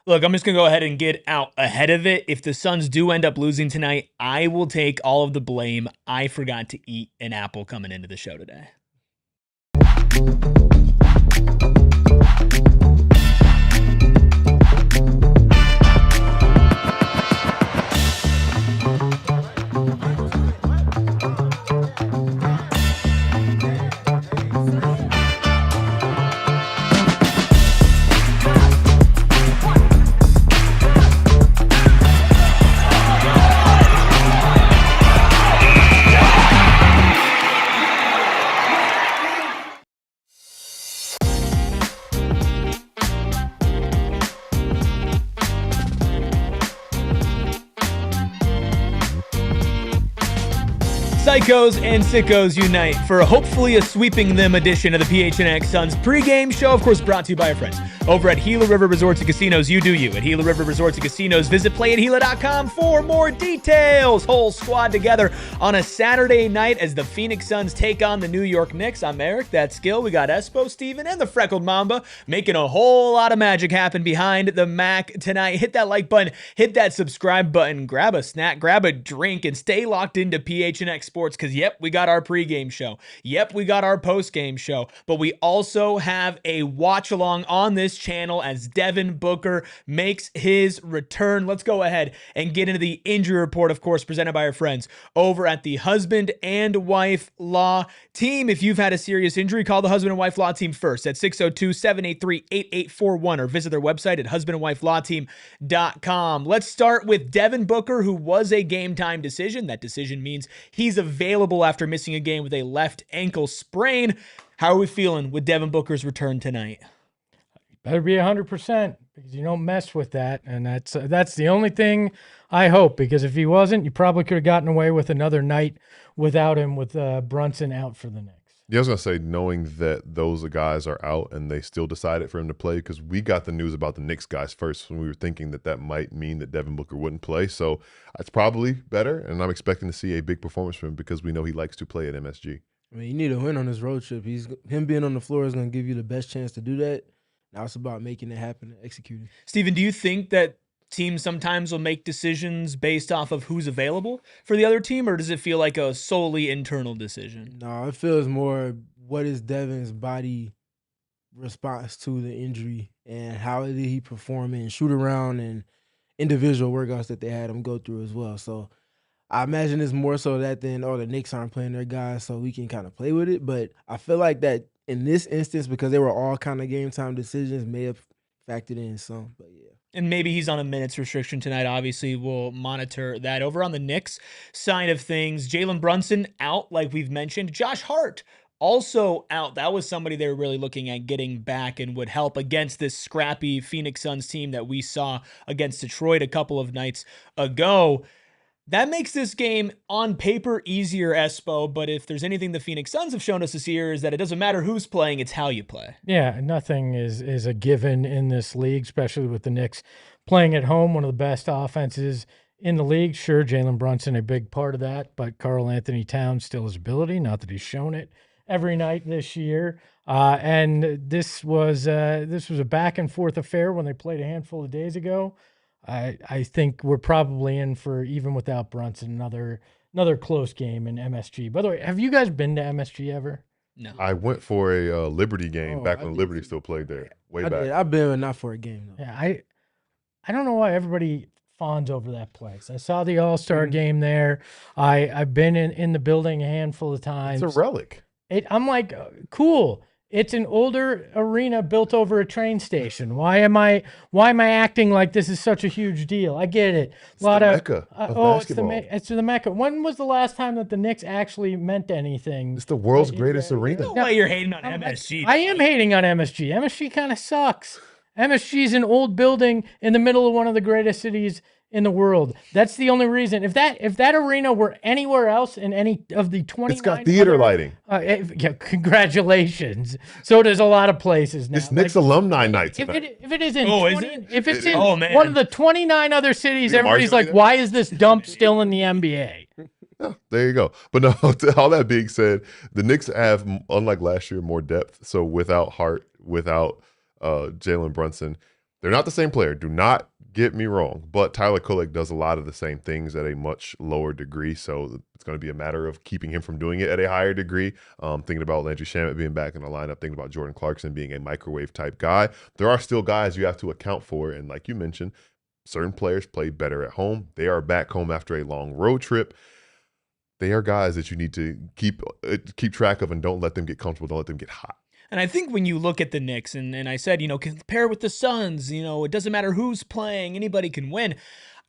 Look, I'm just going to go ahead and get out ahead of it. If the Suns do end up losing tonight, I will take all of the blame. I forgot to eat an apple coming into the show today. Psychos and sickos unite for hopefully a sweeping them edition of the PHNX Suns pregame show, of course brought to you by our friends over at Gila River Resorts and Casinos. You do you at Gila River Resorts and Casinos. Visit playatgila.com for more details. Whole squad together on a Saturday night as the Phoenix Suns take on the New York Knicks. I'm Eric, that's Skill. We got Espo, Steven, and the Freckled Mamba making a whole lot of magic happen behind the Mac tonight. Hit that like button, hit that subscribe button, grab a snack, grab a drink, and stay locked into PHNX Sports because, yep, we got our pregame show. Yep, we got our postgame show. But we also have a watch-along on this channel as Devin Booker makes his return. Let's go ahead and get into the injury report, of course, presented by our friends over at the Husband and Wife Law Team. If you've had a serious injury, call the Husband and Wife Law Team first at 602-783-8841 or visit their website at husbandandwifelawteam.com. Let's start with Devin Booker, who was a game-time decision. That decision means he's available after missing a game with a left ankle sprain. How are we feeling with Devin Booker's return tonight? Better be 100% because you don't mess with that, and that's the only thing I hope, because if he wasn't, you probably could have gotten away with another night without him, with Brunson out for the Knicks. Yeah, I was going to say, knowing that those guys are out and they still decided for him to play, because we got the news about the Knicks guys first when we were thinking that that might mean that Devin Booker wouldn't play. So it's probably better, and I'm expecting to see a big performance from him because we know he likes to play at MSG. I mean, you need a win on this road trip. Him being on the floor is going to give you the best chance to do that. Now it's about making it happen and executing. Steven, do you think that teams sometimes will make decisions based off of who's available for the other team, or does it feel like a solely internal decision? No, it feels more what is Devin's body response to the injury and how did he perform in shoot around and individual workouts that they had him go through as well. So I imagine it's more so that than, the Knicks aren't playing their guys, so we can kind of play with it. But I feel like that in this instance, because they were all kind of game time decisions, may have factored in some, but yeah. And maybe he's on a minutes restriction tonight. Obviously, we'll monitor that. Over on the Knicks side of things, Jalen Brunson out, like we've mentioned. Josh Hart also out. That was somebody they were really looking at getting back and would help against this scrappy Phoenix Suns team that we saw against Detroit a couple of nights ago. That makes this game on paper easier, Espo, but if there's anything the Phoenix Suns have shown us this year is that it doesn't matter who's playing, it's how you play. Yeah, nothing is a given in this league, especially with the Knicks playing at home, one of the best offenses in the league. Sure, Jalen Brunson a big part of that, but Karl Anthony Towns still his ability, not that he's shown it every night this year. And this was a back-and-forth affair when they played a handful of days ago. I think we're probably in for, even without Brunson, another close game in MSG. By the way, have you guys been to MSG ever? No. I went for a Liberty game back when Liberty still played there, way back. I've been, but not for a game, though. Yeah, I don't know why everybody fawns over that place. I saw the All-Star game there. I've been in the building a handful of times. It's a relic. I'm like, cool. It's an older arena built over a train station. Why am I acting like this is such a huge deal? I get it. It's the Mecca of basketball. It's the Mecca. When was the last time that the Knicks actually meant anything? It's the world's greatest arena. No way you're hating on MSG. I am hating on MSG. MSG kind of sucks. MSG is an old building in the middle of one of the greatest cities in the world. That's the only reason. If that arena were anywhere else in any of the 29, it's got theater lighting. Yeah, congratulations. So does a lot of places now. It's Knicks alumni night If tonight. it is in is it? in Oh, man. one of the 29 other cities, everybody's like, why is this dump still in the NBA? Yeah, there you go. But no, all that being said, the Knicks have, unlike last year, more depth. So without Hart, without Jalen Brunson, They're not the same player. Do not get me wrong. But Tyler Kolek does a lot of the same things at a much lower degree. So it's going to be a matter of keeping him from doing it at a higher degree. Thinking about Landry Shamet being back in the lineup, thinking about Jordan Clarkson being a microwave type guy. There are still guys you have to account for. And like you mentioned, certain players play better at home. They are back home after a long road trip. They are guys that you need to keep track of and don't let them get comfortable. Don't let them get hot. And I think when you look at the Knicks, and I said, compare with the Suns, it doesn't matter who's playing, anybody can win.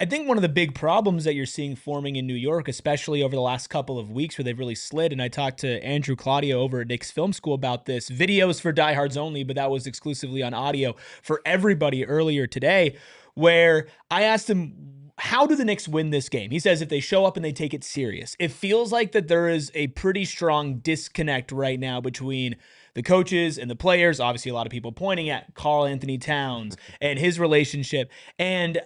I think one of the big problems that you're seeing forming in New York, especially over the last couple of weeks where they've really slid, and I talked to Andrew Claudio over at Knicks Film School about this, videos for diehards only, but that was exclusively on audio for everybody earlier today, where I asked him, how do the Knicks win this game? He says if they show up and they take it serious. It feels like that there is a pretty strong disconnect right now between the coaches and the players. Obviously, a lot of people pointing at Karl-Anthony Towns and his relationship. And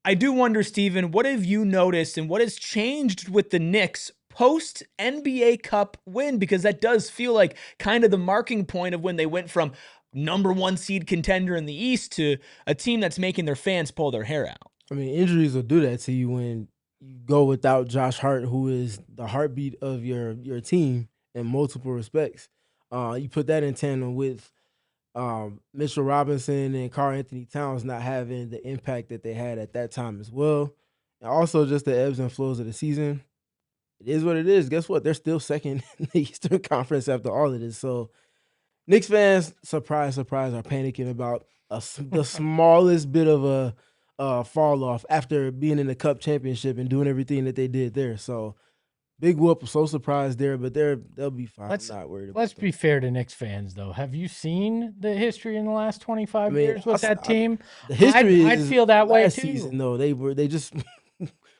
I do wonder, Steven, what have you noticed and what has changed with the Knicks post NBA Cup win? Because that does feel like kind of the marking point of when they went from number 1 seed contender in the East to a team that's making their fans pull their hair out. I mean, injuries will do that to you when you go without Josh Hart, who is the heartbeat of your team in multiple respects. You put that in tandem with Mitchell Robinson and Karl-Anthony Towns not having the impact that they had at that time as well. And also just the ebbs and flows of the season. It is what it is. Guess what? They're still second in the Eastern Conference after all of this. So Knicks fans, surprise, surprise, are panicking about the smallest bit of a fall off after being in the Cup championship and doing everything that they did there. So big whoop. So surprised there, but they'll be fine. I'm not worried about Let's be fair to Knicks fans, though. Have you seen the history in the last 25 years with that team? The history I'd feel that way last too. season, though. They just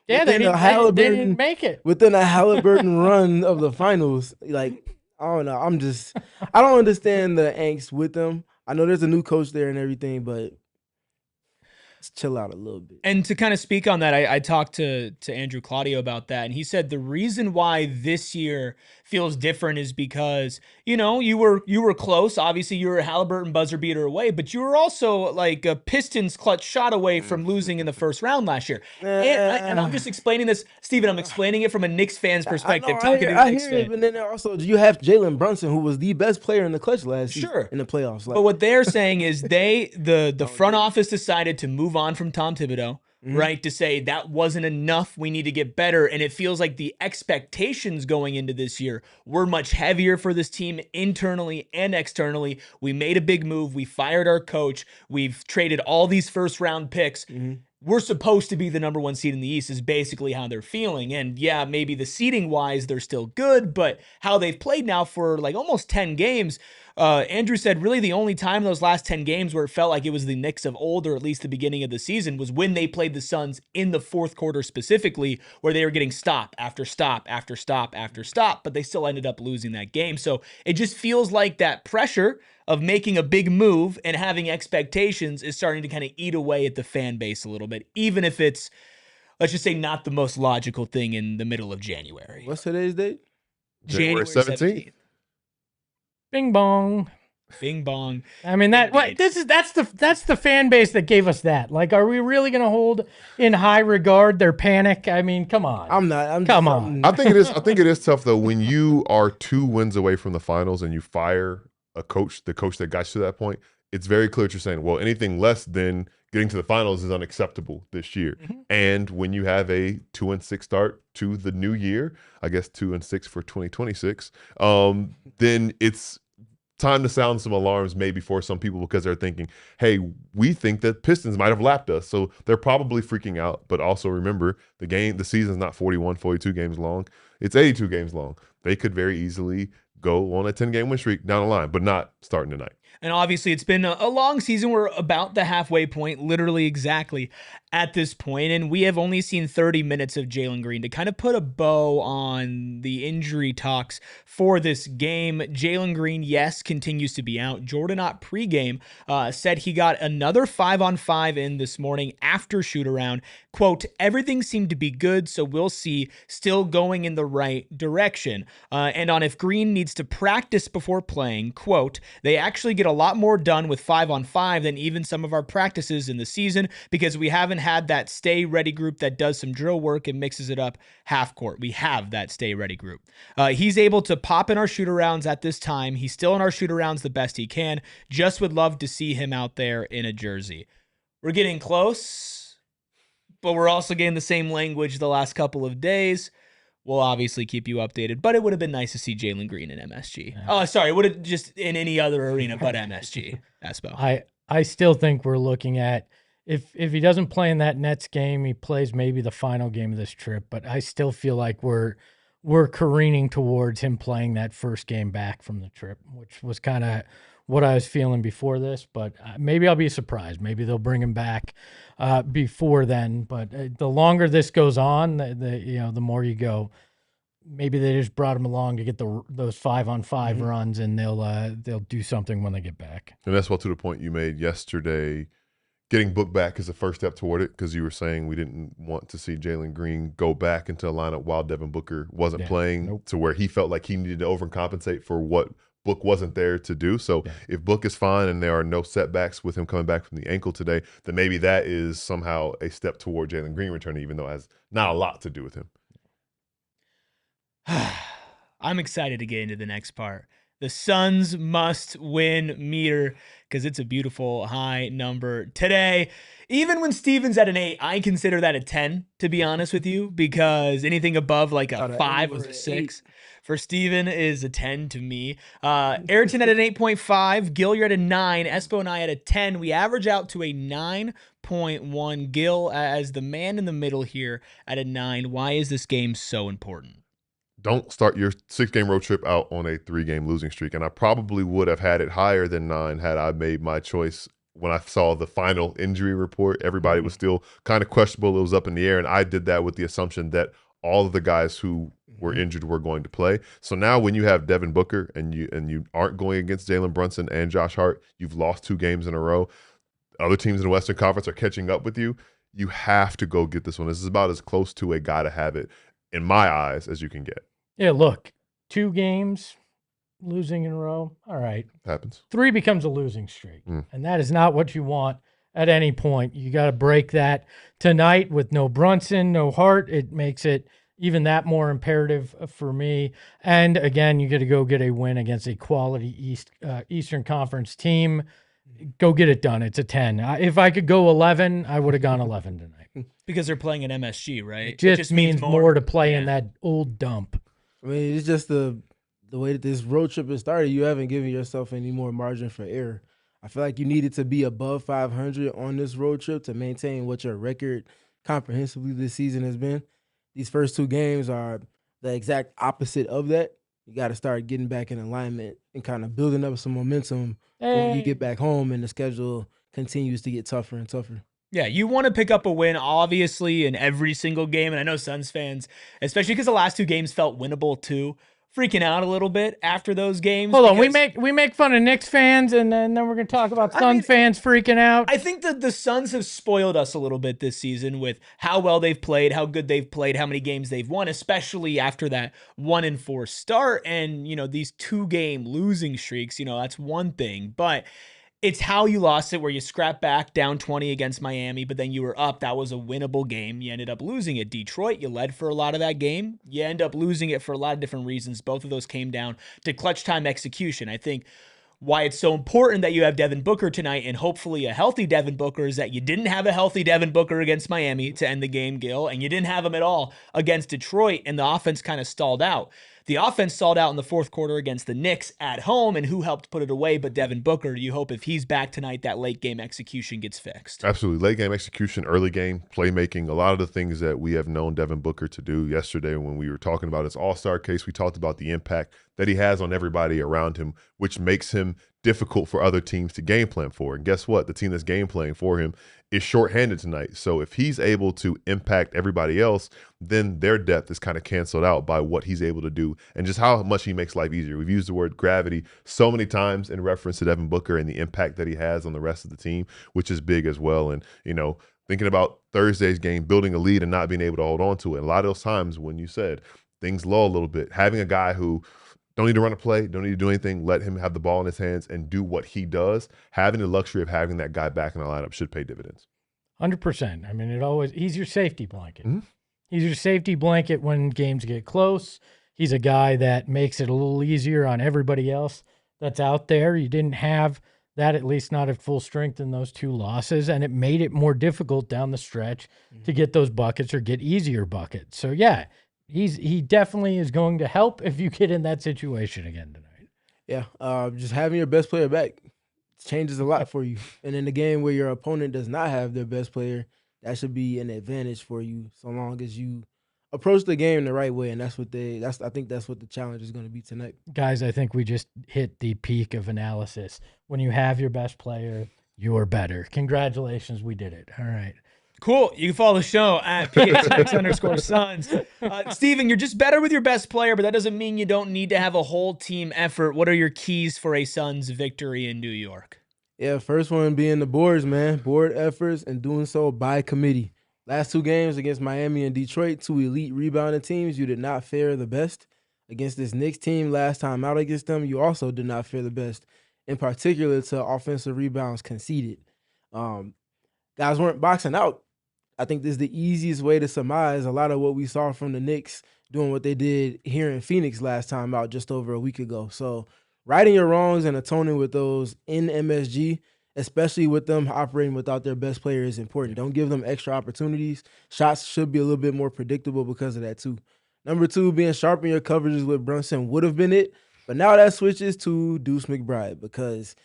yeah, they didn't make it. Within a Halliburton run of the finals. Like, I don't know. I don't understand the angst with them. I know there's a new coach there and everything, but let's chill out a little bit. And to kind of speak on that, I talked to Andrew Claudio about that, and he said the reason why this year feels different is because, you were close. Obviously, you were a Halliburton buzzer beater away, but you were also like a Pistons clutch shot away from losing in the first round last year. And I'm just explaining this, Steven, I'm explaining it from a Knicks fan's perspective. I hear it, but then also you have Jalen Brunson, who was the best player in the clutch last season in the playoffs. But what they're saying is the front office decided to move on from Tom Thibodeau, right? To say that wasn't enough. We need to get better. And it feels like the expectations going into this year were much heavier for this team internally and externally. We made a big move. We fired our coach. We've traded all these first round picks. We're supposed to be the number 1 seed in the East is basically how they're feeling. And yeah, maybe the seeding wise, they're still good, but how they've played now for like almost 10 games, Andrew said really the only time in those last 10 games where it felt like it was the Knicks of old, or at least the beginning of the season, was when they played the Suns in the fourth quarter specifically, where they were getting stop after stop after stop after stop, but they still ended up losing that game. So it just feels like that pressure of making a big move and having expectations is starting to kind of eat away at the fan base a little bit, even if it's, let's just say, not the most logical thing in the middle of January. What's today's date? January 17th. Bing bong. Bing bong. I mean that's the fan base that gave us that. Like, are we really going to hold in high regard their panic? I mean, come on. I'm not. Come on. I think it is tough though when you are 2 wins away from the finals and you fire the coach that got you to that point. It's very clear that you're saying, well, anything less than getting to the finals is unacceptable this year. And when you have a 2-6 start to the new year, I guess 2-6 for 2026, then it's time to sound some alarms maybe for some people, because they're thinking, hey, we think that Pistons might have lapped us. So they're probably freaking out. But also remember, the season's not 41, 42 games long. It's 82 games long. They could very easily go on a 10-game win streak down the line, but not starting tonight. And obviously, it's been a long season. We're about the halfway point, literally exactly at this point, and we have only seen 30 minutes of Jalen Green. To kind of put a bow on the injury talks for this game, Jalen Green, yes, continues to be out. Jordan Ott pregame said he got another 5-on-5 in this morning after shoot-around. Quote, everything seemed to be good, so we'll see. Still going in the right direction. And on if Green needs to practice before playing, quote, they actually get a a lot more done with 5-on-5 than even some of our practices in the season because we haven't had that stay ready group that does some drill work and mixes it up half court. We have that stay ready group. He's able to pop in our shoot-arounds at this time. He's still in our shoot-arounds the best he can. Just would love to see him out there in a jersey. We're getting close, but we're also getting the same language the last couple of days. We'll obviously keep you updated, but it would have been nice to see Jalen Green in MSG. Oh, sorry, it would have just in any other arena but MSG. Espo. I still think we're looking at if he doesn't play in that Nets game, he plays maybe the final game of this trip. But I still feel like we're careening towards him playing that first game back from the trip, which was kind of what I was feeling before this. But maybe I'll be surprised. Maybe they'll bring him back before then. But the longer this goes on, the more you go. Maybe they just brought him along to get those 5-on-5 runs, and they'll do something when they get back. And that's to the point you made yesterday. Getting Book back is the first step toward it because you were saying we didn't want to see Jalen Green go back into the lineup while Devin Booker wasn't playing to where he felt like he needed to overcompensate for what Book wasn't there to do. So if Book is fine and there are no setbacks with him coming back from the ankle today, then maybe that is somehow a step toward Jalen Green returning, even though it has not a lot to do with him. I'm excited to get into the next part. The Suns must win meter because it's a beautiful high number today. Even when Steven's at an 8, I consider that a 10, to be honest with you, because anything above like a 5 or a 6 for Steven is a 10 to me. Ayrton at an 8.5, Gil, you're at a 9, Espo and I at a 10. We average out to a 9.1. Gil as the man in the middle here at a 9. Why is this game so important? Don't start your 6-game road trip out on a 3-game losing streak. And I probably would have had it higher than 9 had I made my choice when I saw the final injury report. Everybody was still kind of questionable. It was up in the air. And I did that with the assumption that all of the guys who were injured were going to play. So now when you have Devin Booker and you aren't going against Jalen Brunson and Josh Hart, you've lost 2 games in a row. Other teams in the Western Conference are catching up with you. You have to go get this one. This is about as close to a gotta have it, in my eyes, as you can get. Yeah, look, 2 games losing in a row. All right. Happens. 3 becomes a losing streak. And that is not what you want at any point. You got to break that tonight with no Brunson, no Hart. It makes it even that more imperative for me. And again, you got to go get a win against a quality Eastern Conference team. Go get it done. It's a 10. If I could go 11, I would have gone 11 tonight. Because they're playing an MSG, right? It just means more to play in that old dump. I mean, it's just the way that this road trip has started. You haven't given yourself any more margin for error. I feel like you needed to be above 500 on this road trip to maintain what your record comprehensively this season has been. These first 2 games are the exact opposite of that. You got to start getting back in alignment and kind of building up some momentum when you get back home and the schedule continues to get tougher and tougher. Yeah, you want to pick up a win, obviously, in every single game. And I know Suns fans, especially because the last 2 games felt winnable too, freaking out a little bit after those games. Hold on, we make fun of Knicks fans, and then we're going to talk about Suns fans freaking out. I think that the Suns have spoiled us a little bit this season with how well they've played, how good they've played, how many games they've won, especially after that 1-4 start. And, these 2-game losing streaks, that's one thing. But it's how you lost it, where you scrapped back down 20 against Miami, but then you were up. That was a winnable game. You ended up losing it. Detroit, you led for a lot of that game. You end up losing it for a lot of different reasons. Both of those came down to clutch time execution. I think why it's so important that you have Devin Booker tonight, and hopefully a healthy Devin Booker, is that you didn't have a healthy Devin Booker against Miami to end the game, Gil, and you didn't have him at all against Detroit, and the offense kind of stalled out. The offense stalled out in the 4th quarter against the Knicks at home, and who helped put it away but Devin Booker? You hope if he's back tonight, that late game execution gets fixed. Absolutely. Late game execution, early game playmaking, a lot of the things that we have known Devin Booker to do. Yesterday when we were talking about his all-star case, we talked about the impact that he has on everybody around him, which makes him difficult for other teams to game plan for. And guess what? The team that's game playing for him is shorthanded tonight. So if he's able to impact everybody else, then their depth is kind of canceled out by what he's able to do and just how much he makes life easier. We've used the word gravity so many times in reference to Devin Booker and the impact that he has on the rest of the team, which is big as well. And, thinking about Thursday's game, building a lead and not being able to hold on to it. A lot of those times when you said things low a little bit, having a guy who, Don't need to run a play. Don't need to do anything. Let him have the ball in his hands and do what he does. Having the luxury of having that guy back in the lineup should pay dividends. 100%. I mean, he's your safety blanket. Mm-hmm. He's your safety blanket when games get close. He's a guy that makes it a little easier on everybody else that's out there. You didn't have that, at least not at full strength, in those 2 losses, and it made it more difficult down the stretch to get those buckets or get easier buckets. So, yeah, he definitely is going to help if you get in that situation again tonight. Yeah, just having your best player back changes a lot for you. And in the game where your opponent does not have their best player, that should be an advantage for you, so long as you approach the game the right way. And I think that's what the challenge is going to be tonight. Guys, I think we just hit the peak of analysis. When you have your best player, you're better. Congratulations, we did it. All right. Cool. You can follow the show at PHNX_Suns. Steven, you're just better with your best player, but that doesn't mean you don't need to have a whole team effort. What are your keys for a Suns victory in New York? Yeah, first one being the boards, man. Board efforts and doing so by committee. Last 2 games against Miami and Detroit, 2 elite rebounding teams, you did not fare the best. Against this Knicks team, last time out against them, you also did not fare the best, in particular to offensive rebounds conceded. Guys weren't boxing out. I think this is the easiest way to surmise a lot of what we saw from the Knicks doing what they did here in Phoenix last time out just over a week ago. So righting your wrongs and atoning with those in MSG, especially with them operating without their best player, is important. Don't give them extra opportunities. Shots should be a little bit more predictable because of that too. Number 2, being sharp in your coverages with Brunson would have been it, but now that switches to Deuce McBride, because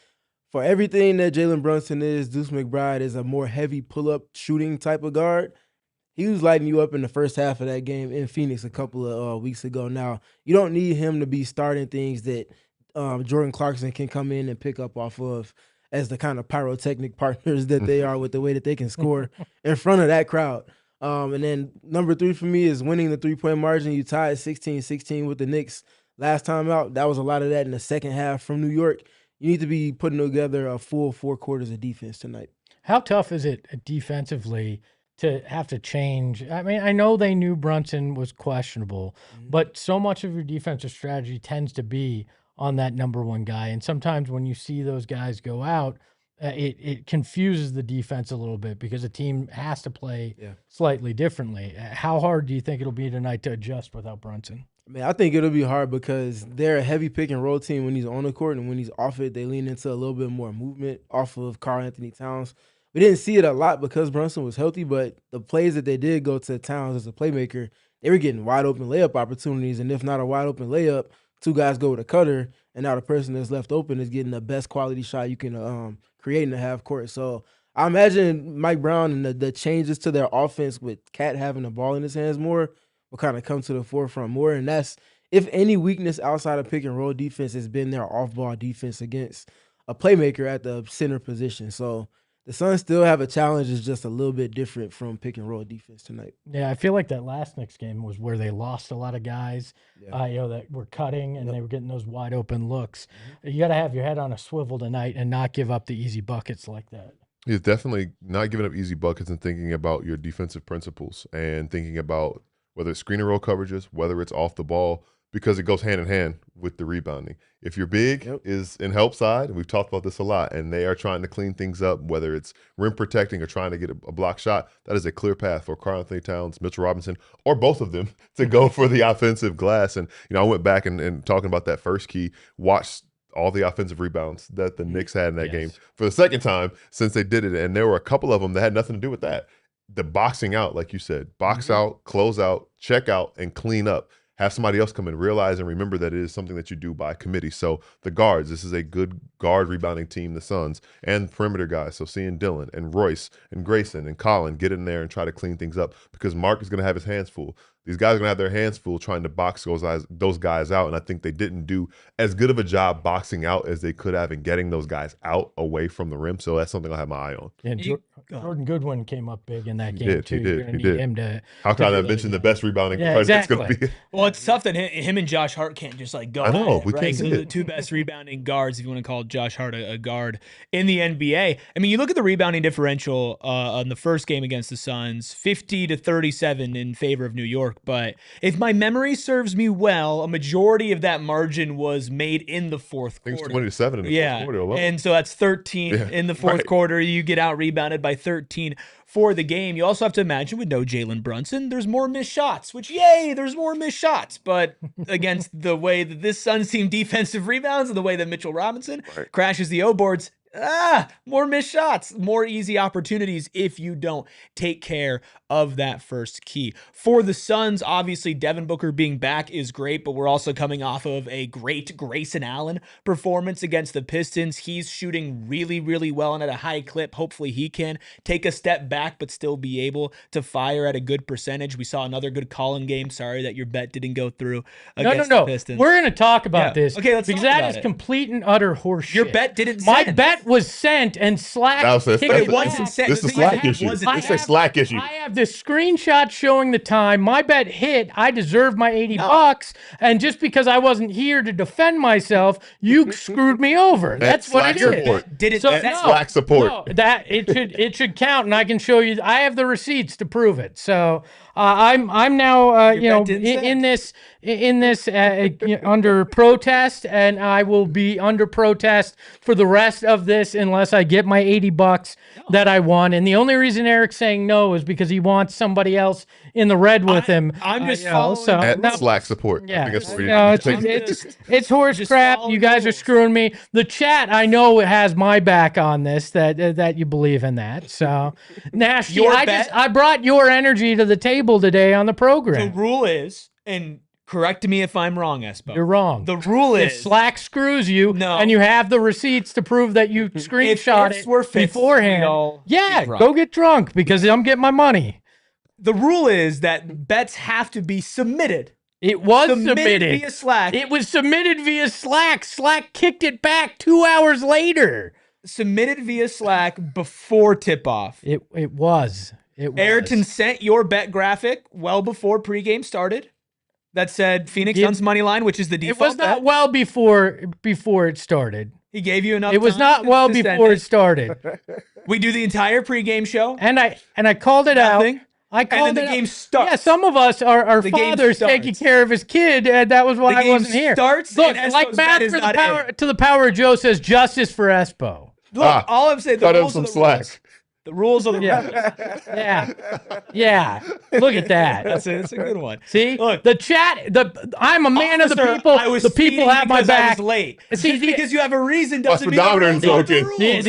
for everything that Jalen Brunson is, Deuce McBride is a more heavy pull-up shooting type of guard. He was lighting you up in the first half of that game in Phoenix a couple of weeks ago. Now, you don't need him to be starting things that Jordan Clarkson can come in and pick up off of as the kind of pyrotechnic partners that they are, with the way that they can score in front of that crowd. And then number 3 for me is winning the 3-point margin. You tied 16-16 with the Knicks last time out. That was a lot of that in the second half from New York. You need to be putting together a full 4 quarters of defense tonight. How tough is it defensively to have to change? I mean, I know they knew Brunson was questionable, but so much of your defensive strategy tends to be on that number 1 guy. And sometimes when you see those guys go out, it confuses the defense a little bit because a team has to play slightly differently. How hard do you think it'll be tonight to adjust without Brunson? I mean, I think it'll be hard because they're a heavy pick and roll team when he's on the court, and when he's off it, they lean into a little bit more movement off of Karl-Anthony Towns. We didn't see it a lot because Brunson was healthy, but the plays that they did go to Towns as a playmaker, they were getting wide open layup opportunities, and if not a wide open layup, 2 guys go with a cutter, and now the person that's left open is getting the best quality shot you can create in the half court. So I imagine Mike Brown and the changes to their offense with Cat having the ball in his hands more will kind of come to the forefront more. And that's, if any weakness outside of pick and roll defense, has been their off-ball defense against a playmaker at the center position. So the Suns still have a challenge. It's just a little bit different from pick and roll defense tonight. Yeah, I feel like that last Knicks game was where they lost a lot of guys, that were cutting and they were getting those wide open looks. You got to have your head on a swivel tonight and not give up the easy buckets like that. He's definitely not giving up easy buckets and thinking about your defensive principles and thinking about whether it's screen and roll coverages, whether it's off the ball, because it goes hand in hand with the rebounding. If your big is in help side, and we've talked about this a lot, and they are trying to clean things up, whether it's rim protecting or trying to get a block shot, that is a clear path for Karl-Anthony Towns, Mitchell Robinson, or both of them to go for the offensive glass. And, I went back and talking about that first key, watched all the offensive rebounds that the Knicks had in that game for the second time since they did it. And there were a couple of them that had nothing to do with that. The boxing out, like you said, box out, close out, check out, and clean up. Have somebody else come in, realize and remember that it is something that you do by committee. So the guards, this is a good guard rebounding team, the Suns, and perimeter guys. So seeing Dillon and Royce and Grayson and Colin get in there and try to clean things up, because Mark is going to have his hands full. These guys are going to have their hands full trying to box those guys out, and I think they didn't do as good of a job boxing out as they could have in getting those guys out away from the rim. So that's something I'll have my eye on. And Jordan Goodwin came up big in that game too. You're going to need him to. How can I mention the best rebounding player that's going to be? Well, it's tough that him and Josh Hart can't just go. I know, at we it, right? can't see So the it. 2 best rebounding guards, if you want to call Josh Hart a guard in the NBA. I mean, you look at the rebounding differential on the first game against the Suns, 50-37 in favor of New York. York. But if my memory serves me well, a majority of that margin was made in the fourth I think quarter. it's 20-7 in the fourth quarter alone. And so that's 13 in the fourth quarter. You get out rebounded by 13 for the game. You also have to imagine with no Jalen Brunson, there's more missed shots, which, yay, there's more missed shots. But against the way that this Suns team defensive rebounds and the way that Mitchell Robinson crashes the O-boards, more missed shots, more easy opportunities if you don't take care of that first key. For the Suns, obviously, Devin Booker being back is great, but we're also coming off of a great Grayson Allen performance against the Pistons. He's shooting really, really well and at a high clip. Hopefully he can take a step back, but still be able to fire at a good percentage. We saw another good Collin game. Sorry that your bet didn't go through against the Pistons. We're going to talk about this. Okay, let's because talk that about is it. complete and utter horseshit. Your bet didn't My send. bet was sent and Slack. It wasn't sent. This is a The thing Slack is, issue. wasn't This is sent. a Slack issue. I have the screenshot showing the time. My bet hit. I deserve my $80. And just because I wasn't here to defend myself, you screwed me over. That's what Slack it is. support. Didn't So, that's no. Slack support. No, that it should count, and I can show you. I have the receipts to prove it. So I'm now in this under protest, and I will be under protest for the rest of this unless I get my $80 that I won. And the only reason Eric's saying no is because he wants somebody else in the red with him. I'm just you know, following At no, Slack support. yeah, I think that's what no, we it's horse just crap. following You guys the are screwing me. The chat, I know, it has my back on this. That you believe in that. So, Nash, Your I bet- I brought your energy to the table today on the The program. rule is, and correct me if I'm wrong, Espo. You're wrong. The rule If is, Slack screws you, No. and you have the receipts to prove that you screenshot ifs it were fifths, beforehand, we'd all yeah, be drunk. go get drunk because I'm getting my money. the rule is that bets have to be submitted. It was Submitted submitted. via Slack. It was submitted via Slack. Slack kicked it back 2 hours later. Submitted via Slack before tip-off. It was. It was. Ayrton sent your bet graphic well before pregame started that said Phoenix Give- Suns money line, which is the It default was not bet. well before it started. He gave you enough It was time not to well send before it it. started. We do the entire pregame show. And I called it Nothing. out. I called And then it the game out. starts. Yeah, some of us are The game fathers starts. taking care of his kid, and that was why The I game wasn't here. starts, Look, and like Espo's math bet is for the not power in. to the power of Joe says justice for Espo. Look, all I'm saying, the Cut him rules are some the slack. rules. The rules are the rules. Yeah. Look at that. That's a good one. See, Look, the chat. I'm a man of the Officer, people. I was The people speeding have my because I back. was late. See, Just because you have a reason doesn't mean speedometer the rules are the broken. rules.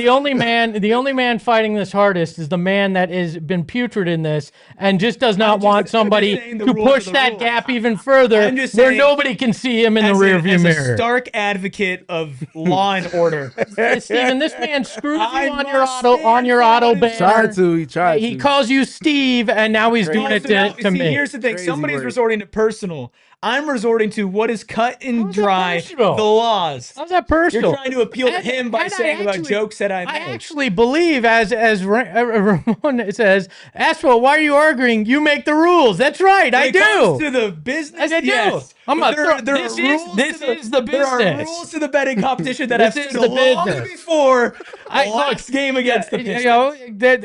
The only man fighting this hardest is the man that has been putrid in this and just does not want somebody saying the to rules are push the that rules. gap even further I'm just where saying, nobody can see him in the as rearview a mirror. stark advocate of law and order. Steven, this man screws you I on your must auto stand banner. He tried He to. calls you Steve, and now he's doing it to See, me. here's the thing. Crazy Somebody's work. resorting to personal. I'm resorting to what is cut and How's that dry, personal? the laws. How's that You're personal? trying to appeal to And- him by and I saying about actually- jokes that I I made. actually believe, as Ramon says, Aspo, why are you arguing? You make the rules. That's right, When I it comes do. to the business, I do. yes. I'm But not there this are is- rules this to is the There are business. rules to the betting competition that This have is stood the long business. before I- the last game against the You Pistons. know,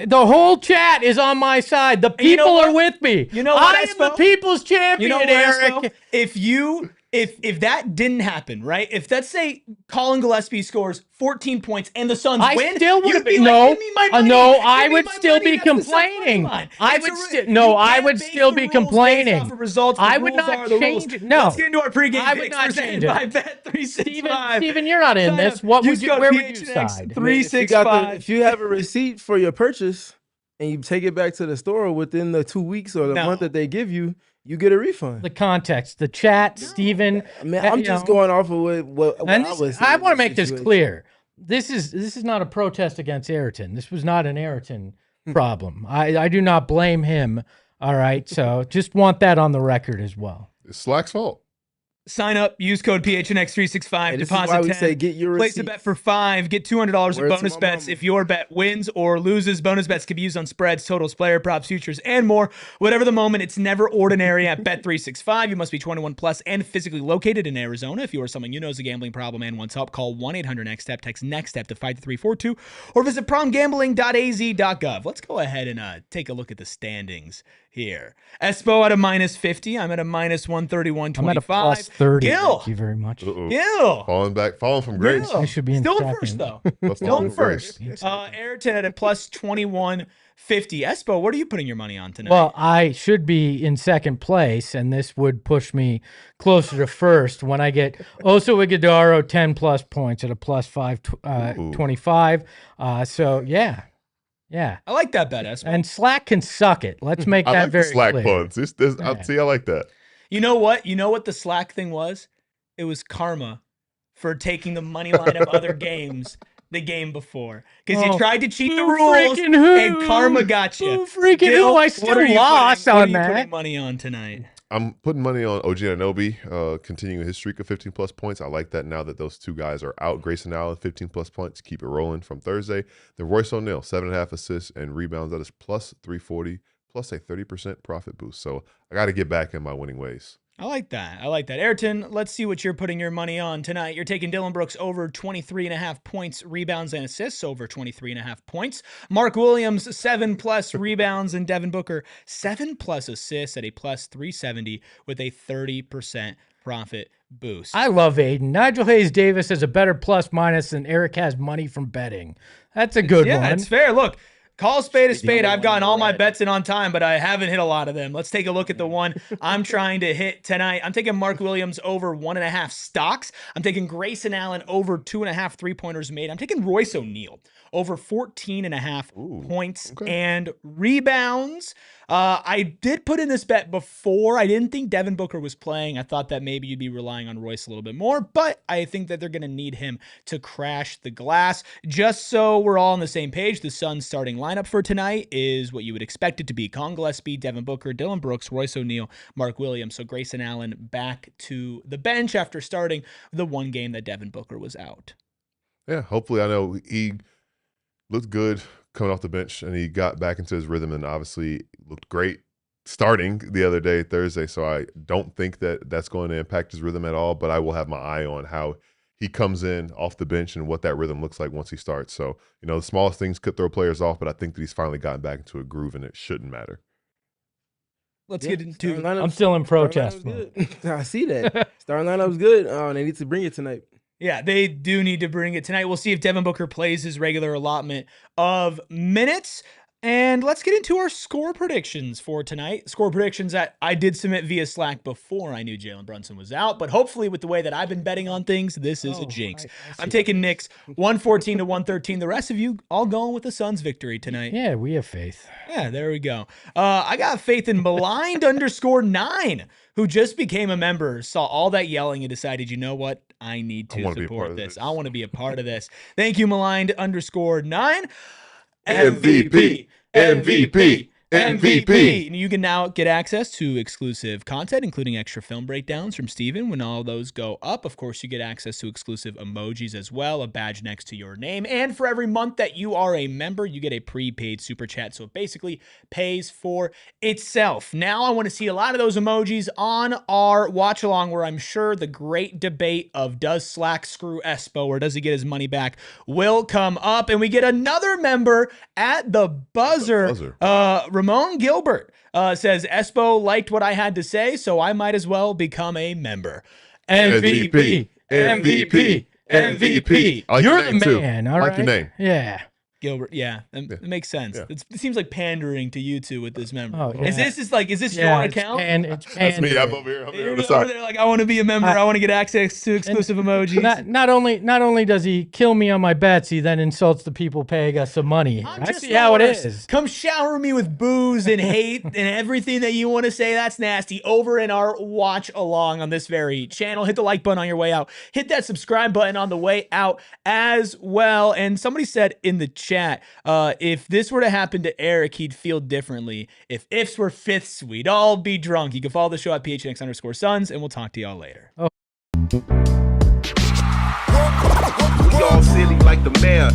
the whole chat is on my side. The you know people what? are with me. You know what, I am the Espo? people's champion, You know what, Eric. Espo? If that didn't happen, right? If let's say Colin Gillespie scores 14 points and the Suns I win, still would you'd have be been like, no, "Give me my money. no. Give I me would my still money. be That's the Suns' complaining. money line." I It's would a ru- still no. you I can't would base still the be rules based complaining. off of results. The I would rules not are the rules. change it. No. Let's get into our pregame I would picks not presented change it. by Bet365. Steven, you're not in Sign this. up. What would Use you? code Where would you PHNX side? 365. If you have a receipt for your purchase and you take it back to the store within the 2 weeks or the No. month that they give you, you get a refund. The context, the chat, Steven. I mean, I'm you just know, going off of what And I this- was. I want to make this clear. This is not a protest against Ayrton. This was not an Ayrton problem. I do not blame him. All right, so just want that on the record as well. It's Slack's fault. Sign up, use code PHNX365, Hey, this is deposit why we 10, say get your place a receipts. bet for $5, get $200 in Word to bonus my bets mama. if your bet wins or loses. Bonus bets can be used on spreads, totals, player props, futures, and more. Whatever the moment, it's never ordinary at Bet365. You must be 21 plus and physically located in Arizona. If you or someone you know has a gambling problem and wants help, call 1-800-NEXT-STEP, text NEXT-STEP to 53342, or visit promgambling.az.gov. Let's go ahead and take a look at the standings here. Espo at a minus 50. I'm at a minus 131.25. I'm at a plus 30. Gil. Thank you very much. Gil. Falling from grace. Gil. I should be in Still in second. first, though. Plus Still falling in from grace. first. Ayrton at a plus 21.50. Espo, what are you putting your money on tonight? Well, I should be in second place, and this would push me closer to first when I get Oso Iguodaro 10 plus points at a plus 525. So yeah. I like that bet, Espo. And Slack can suck it. Let's make I that like very the slack clear. puns. I like that. You know what? You know what the Slack thing was? It was karma for taking the money line of other games the game before. Because you tried to cheat the rules, and karma got you. Who? I still lost on What are you that. putting money on tonight? I'm putting money on OG Anunoby, continuing his streak of 15 plus points. I like that now that those two guys are out. Grayson Allen, 15 plus points, keep it rolling from Thursday. Then Royce O'Neal, 7.5 assists and rebounds. That is plus 340, plus a 30% profit boost. So I got to get back in my winning ways. I like that. Ayrton, let's see what you're putting your money on tonight. You're taking Dillon Brooks over 23.5 points, rebounds, and assists, over 23.5 points. Mark Williams, 7+ rebounds, and Devin Booker, 7+ assists at a plus 370 with a 30% profit boost. I love Aiden. Nigel Hayes Davis has a better plus minus than Eric has money from betting. That's a good one. Yeah, it's fair. Look, call a spade a spade. I've gotten all my bets in on time, but I haven't hit a lot of them. Let's take a look at the one I'm trying to hit tonight. I'm taking Mark Williams over 1.5 stocks. I'm taking Grayson Allen over 2.5 3-pointers made. I'm taking Royce O'Neal over 14.5 points and rebounds. I did put in this bet before. I didn't think Devin Booker was playing. I thought that maybe you'd be relying on Royce a little bit more, but I think that they're going to need him to crash the glass. Just so we're all on the same page, the Suns starting lineup for tonight is what you would expect it to be. Con Gillespie, Devin Booker, Dillon Brooks, Royce O'Neal, Mark Williams. So Grayson Allen back to the bench after starting the one game that Devin Booker was out. Yeah, hopefully. I know he looked good coming off the bench, and he got back into his rhythm, and obviously looked great starting the other day, Thursday. So I don't think that that's going to impact his rhythm at all, but I will have my eye on how he comes in off the bench and what that rhythm looks like once he starts. So, the smallest things could throw players off, but I think that he's finally gotten back into a groove, and it shouldn't matter. Let's get into I'm still in protest mode. I see that. Starting lineup's good. They need to bring it tonight. Yeah, they do need to bring it tonight. We'll see if Devin Booker plays his regular allotment of minutes. And let's get into our score predictions for tonight. Score predictions that I did submit via Slack before I knew Jalen Brunson was out. But hopefully with the way that I've been betting on things, this is a jinx. I'm taking Knicks 114 to 113. The rest of you all going with the Suns victory tonight. Yeah, we have faith. Yeah, there we go. I got faith in Maligned _9, who just became a member, saw all that yelling and decided, you know what? I need to support this. I want to be a part of this. Thank you, Maligned _9. MVP. And you can now get access to exclusive content, including extra film breakdowns from Steven when all those go up. Of course, you get access to exclusive emojis as well, a badge next to your name. And for every month that you are a member, you get a prepaid super chat. So it basically pays for itself. Now I want to see a lot of those emojis on our watch along, where I'm sure the great debate of does Slack screw Espo or does he get his money back will come up. And we get another member at the buzzer. Ramon Gilbert says, Espo liked what I had to say, so I might as well become a member. MVP. Like You're your name the man. too. All I right. like your name. Yeah. Gilbert, yeah, it makes sense. Yeah. It seems like pandering to you two with this member. Oh, yeah. Is this your account? It's That's me. I'm pandering. over here. I'm You're on the over side. there like, I want to be a member. I want to get access to exclusive emojis. Not only does he kill me on my bets, he then insults the people paying us some money. I'm I just see the how it worst. is. Come shower me with booze and hate and everything that you want to say. That's nasty. Over in our watch along on this very channel. Hit the like button on your way out. Hit that subscribe button on the way out as well. And somebody said in the chat, chat. If this were to happen to Eric, he'd feel differently. If ifs were fifths, we'd all be drunk. You can follow the show at PHNX_Suns, and we'll talk to y'all later. We all silly like the mayor.